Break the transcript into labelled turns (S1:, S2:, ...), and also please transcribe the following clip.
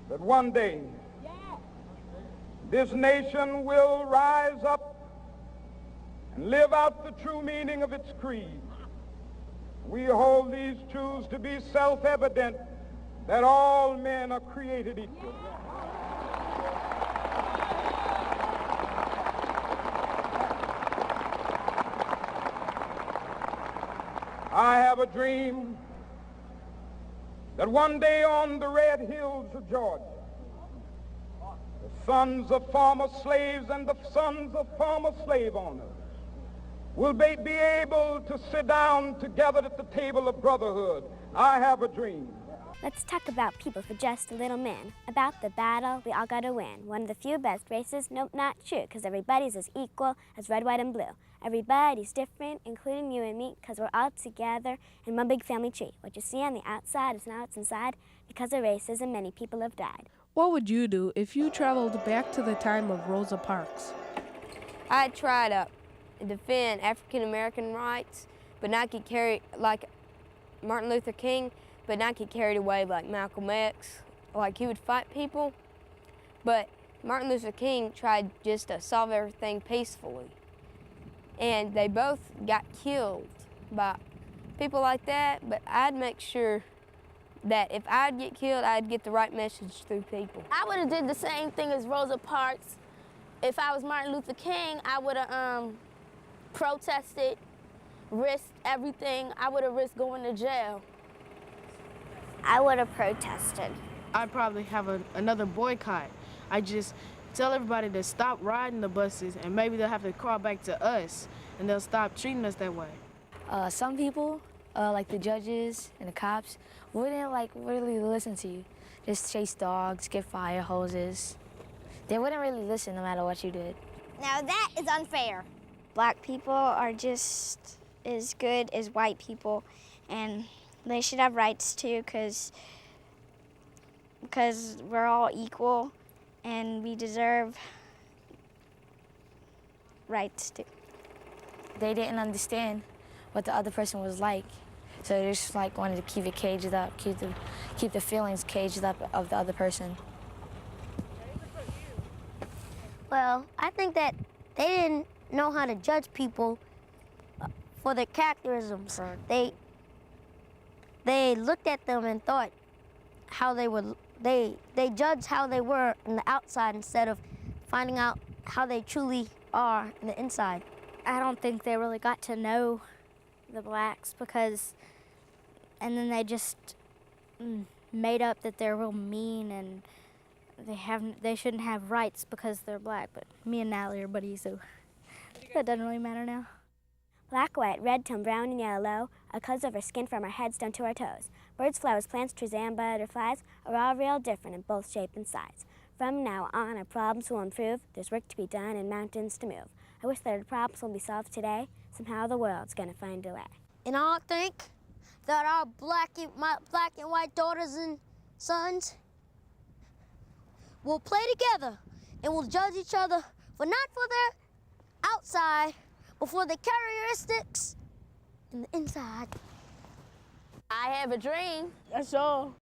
S1: that one day this nation will rise up and live out the true meaning of its creed. We hold these truths to be self-evident, that all men are created equal. I have a dream that one day on the red hills of Georgia, the sons of former slaves and the sons of former slave owners will be able to sit down together at the table of brotherhood. I have a dream.
S2: Let's talk about people for just a little man, about the battle we all gotta win. One of the few best races, nope, not true, because everybody's as equal as red, white, and blue. Everybody's different, including you and me, because we're all together in one big family tree. What you see on the outside is now what's inside. Because of racism, many people have died.
S3: What would you do if you traveled back to the time of Rosa Parks?
S4: I'd try to defend African-American rights, but not get carried like Martin Luther King, but not get carried away like Malcolm X. Like, he would fight people, but Martin Luther King tried just to solve everything peacefully. And they both got killed by people like that, but I'd make sure that if I'd get killed, I'd get the right message through people.
S5: I would have did the same thing as Rosa Parks. If I was Martin Luther King, I would have protested, risked everything. I would have risked going to jail.
S2: I would have protested.
S3: I'd probably have another boycott. I just tell everybody to stop riding the buses, and maybe they'll have to crawl back to us, and they'll stop treating us that way.
S6: Some people, like the judges and the cops, wouldn't really listen to you. Just chase dogs, get fire hoses. They wouldn't really listen no matter what you did.
S2: Now that is unfair.
S7: Black people are just as good as white people, and they should have rights too, because we're all equal and we deserve rights too.
S6: They didn't understand what the other person was like, so they just wanted to keep it caged up, keep the feelings caged up of the other person.
S8: Well, I think that they didn't know how to judge people for their characterisms. They looked at them and thought how they would. They judged how they were on the outside instead of finding out how they truly are on the inside.
S7: I don't think they really got to know the blacks and then they just made up that they're real mean and they shouldn't have rights because they're black. But me and Natalie are buddies, so that doesn't really matter now.
S2: Black, white, red, tone, brown, and yellow are colors of our skin from our heads down to our toes. Birds, flowers, plants, trees, and butterflies are all real different in both shape and size. From now on, our problems will improve. There's work to be done and mountains to move. I wish that our problems will be solved today. Somehow the world's gonna find a way.
S8: And I think that our black and white daughters and sons will play together and will judge each other not for their outside, but for the characteristics in the inside.
S5: I have a dream.
S3: That's all.